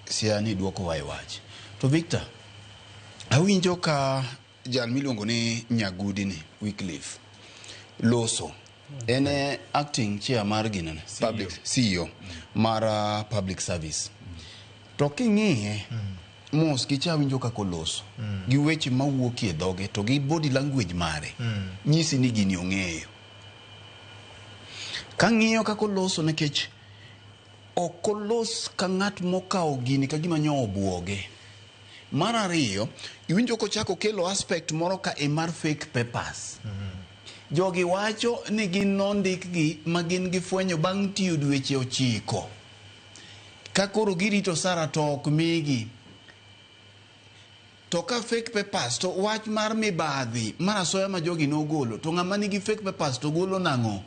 siani duoko wa wach. To Victor, awinjo ka jal miluongo ni Nyagudi ni Wycliffe loso ene acting chair mar ginene public CEO mar public service. To king'iye mos kicha winjo ka koloso gi weche mawuok e dhoge to gi body language mare nyisi ni gini ong'eyo. Kang'iyo ka koloso nekech okolos ka ng'at mokawo gini ka gima nyo obuoge. Mar ariyo, iwinjo ko chako kelo aspect moro ka mar fake papers. Jogi wacho ni gin nondik gi magin gifwenyo bang' tiyo dweche 9. Ka koro girito Sara to ok migi. To ka fake papers to wach mar mibadhi mar asoya ma jogi nogolo to ng'ama nigi fake papers to golo nang'o.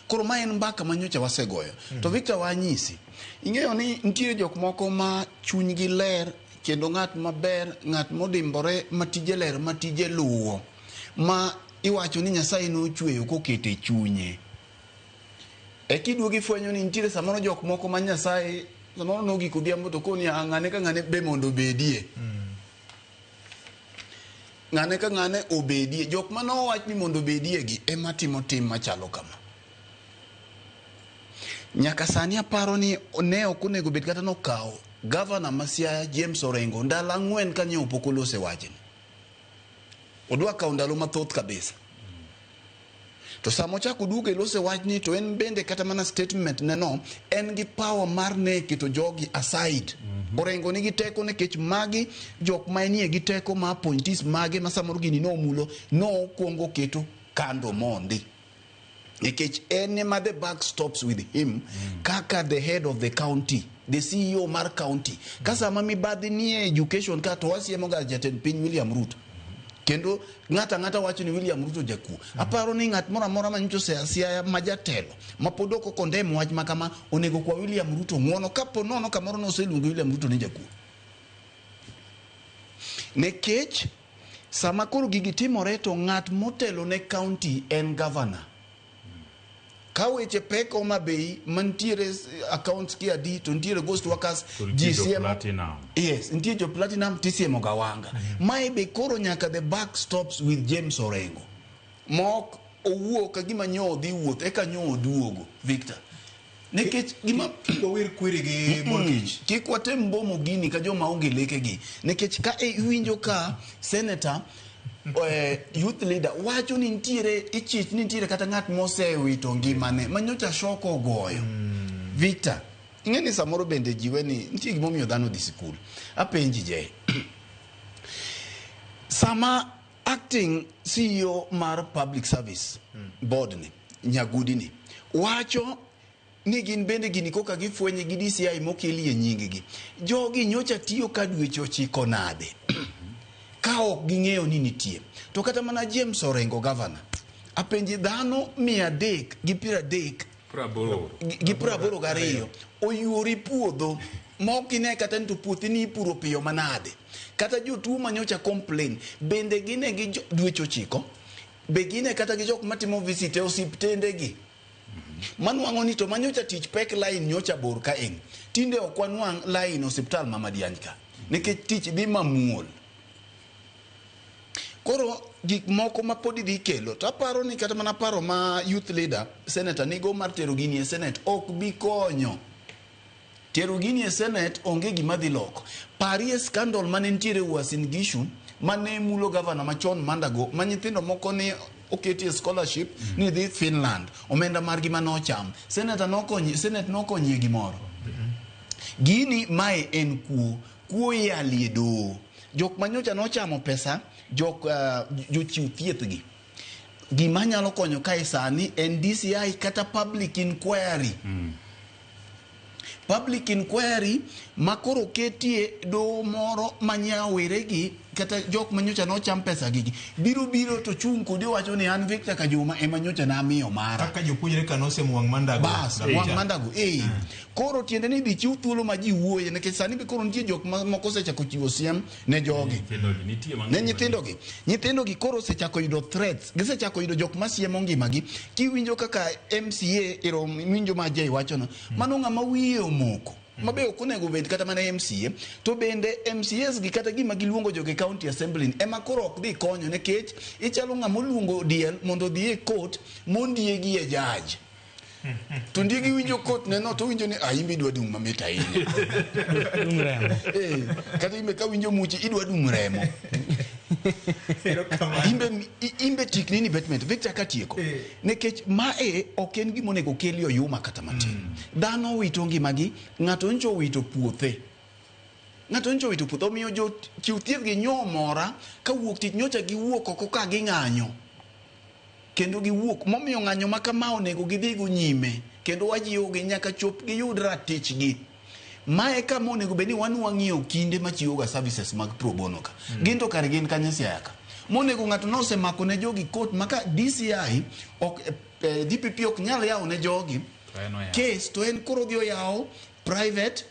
Koro ma en mbaka manyocha wasegoyo. To Victor wanyisi, ing'eyo ni nitiere jok moko ma chunygi ler kendo ng'at maber, ng'at modimbore, matije ler, matije luwo, ma iwacho ni Nyasaye nochweyo kokete chunye. Kiduogi fwenyo ni nitiere samoro jok moko ma Nyasaye samoro nogiko odhiambo to koni ng'ane ka ng'ane be mondo obedie. Ng'ane ka ng'ane obedie. Jok ma nowach ni mondo obedie gi ema timo tim machalo kama. Nyaka sani aparo ni ne ok onego bed kata nokawo Governor ma Siaya James Orengo ndalo 4 ka nyo pok olose wachni. Odwa kawo ndalo mathoth kabisa. To samo chako duogo lose wachni to en bende kata mana statement neno en gi power mar ne keto jogi aside. Orengo nigi teko nekech magi jok manie gi teko ma appointees mage ma samoro gini no mulo no kuongo keto kando mondi. Nekech any the buck stops with him kaka the head of the county, the CEO mar county. Kasa mami badhi ni education ka to wasiemo ga jatend piny William Ruto. Kendo ng'ata wacho ni William Ruto jaku. Aparo ni ng'at mora mora manyicho Siaya majatelo mapodoko kondem wach makama onego kwa William Ruto ng'wono kapo nono kamoro no seluongo William Ruto ni jaku. Nekech sama koro gigi timore to ng'at motelo ne county en governor. Kaweche peko mabei mantiere accounts ki adi to ntiere ghost workers GCM yes ntiere jo platinum TCM Gawanga mai be koro nyaka the buck stops with James Orengo mok owuok ka gima nyo dhi wuoth eka nyo oduogo Victor nekech gima wir kwiri gi mortgage kik watem bomo gini ka joma onge leke gi nekech ka iwinjo ka senator youth leader wacho ni ntiere ichich ni ntiere kata ng'at mosewito ngimane manyocha shoko goyo. Victor, ing'eni samoro bende jiwe ni ntiere gimomiyo dhano dhi sikul. Apenji je. Sama acting CEO mar public service board ni Nyagudi ni wacho ni gin bende gini koka gifwenye gi DCI mokeli e nying gi. Jogi nyocha tiyo ka dweche 9 nade. Ka ok ging'eyo ni nitie. To kata mana James Orengo governor apenji dhano 382 oyuori puodho mokine kata nito puothi ni ipuro piyo manade. Kata jotuo manyocha complain bende gine gi dweche 9 be gine kata gi jok matimo visit e osiptende gi. Manwang'o ni to manyocha tich pek line nyocha bor ka en tinde ok wanwang' line osiptal Mamadiany ka nikech tich dhi mamuol. Koro gik moko ma podi dhi kelo to aparo ni kata mana paro ma youth leader senator nigo mar tero gini e senate ok bi konyo. Tero gini e senate onge gima dhi loko. Parie scandal mane ntiere Uasin Gishu mane mulo governor machon Mandago ma nyithindo moko ni oketi scholarship ni dhi Finland omenda margi manocham senator nokonyi senate nokonyi gimoro. Gini mae en kuo yalie do jok manyocha nochamo pesa jok jochiw thieth gi gima nyalo konyo kae sani en DCI kata public inquiry. Public inquiry makoro ketie do moro manyawere gi kata jok manyocha no cham pesa gigi biro to chung kodi wacho ni an Victor Kajuma ema nyocha na miyo mara kaka jopuonjre kanose Mwang Mandago bas Mwang Mandago koro tiende ni bichiw thuolo ma ji wuoye nekech sani be koro nitie jok moko osechako chiwo siem ne jogi ne nyithindo gi koro osechako yudo threats gisechako yudo jok masiemo ngimagi kiwinjo kaka MCA ero winjo ma jay wacho no mano ng'ama wiye omoko mabe okunego bed kata mana MCA to bende MCAs gi kata gima giluongo joge county assembly ema koro ok dhi konyo nikech ichalo ng'ama luongo diel mondo dhi e court mondiegi e judge to ndiegi winjo court neno to winjo ni imbe idwa dung mamit ahinya dung remo kata imbe ka winjo muchi idwa dung remo imbe tik nini betment Victor katieko nekech mae ok en gima onego keli oyuma kata matin dhano wito ngimagi ng'ato ncho wito puothe omiyo jo chiw thieth gi nyomora ka wuok tich nyocha giwuok oko ka ging'anyo kendo giwuok momiyo ng'anyo ma kama onego gidhigo nyime kendo wajiwogi nyaka chop giyud ratichgi mae kama onego bed ni wang'iyo kinde machiwoga services mag pro bono ka gin to kare gin kanye Siaya ka monego ng'ato nosemako ne jogi court maka DCI DPP ok nyal yawo ne jogi case to en koro dhi oyawo private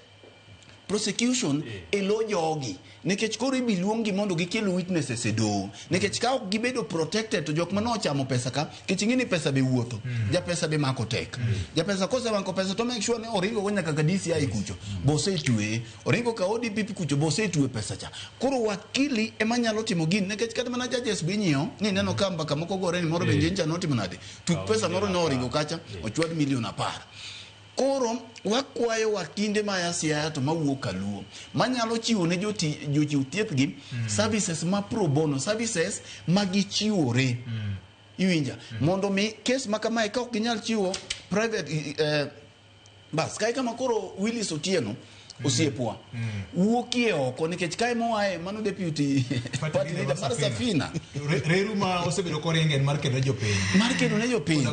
prosecution elo jogi nekech koro iluongi mondo gikel witnesses e doho nekech ka ok gibedo protected to jok mano ochamo pesa ka kech ing'ini pesa be wuotho ja pesa be mako tek ja pesa kose banko pesa to make sure ne oringo go nyaka ka DCI kucho bose tue oringo ka ODPP kucho bose tue pesa cha koro wakili ema nyalo timo gin nekech kata mana judges be nyio ni neno ka mbaka moko gore ni moro be njenja noti manade tuk pesa moro no oringo kacha ochwad milion 10 koro wakwayo wakinde maya Siaya to mawuok Kaluo manyalo chiwo ne jochiw thieth gi services ma pro bono services magichiwore iwinja mondo mi case makamae ka ok ginyal chiwo private bas kai kama koro Willis Otieno osiepwa wuokie oko nikech kae moae mano deputy party leader mar Safina reru ma osebedo korengen mar kedo ne jopiny mar kedo ne jopiny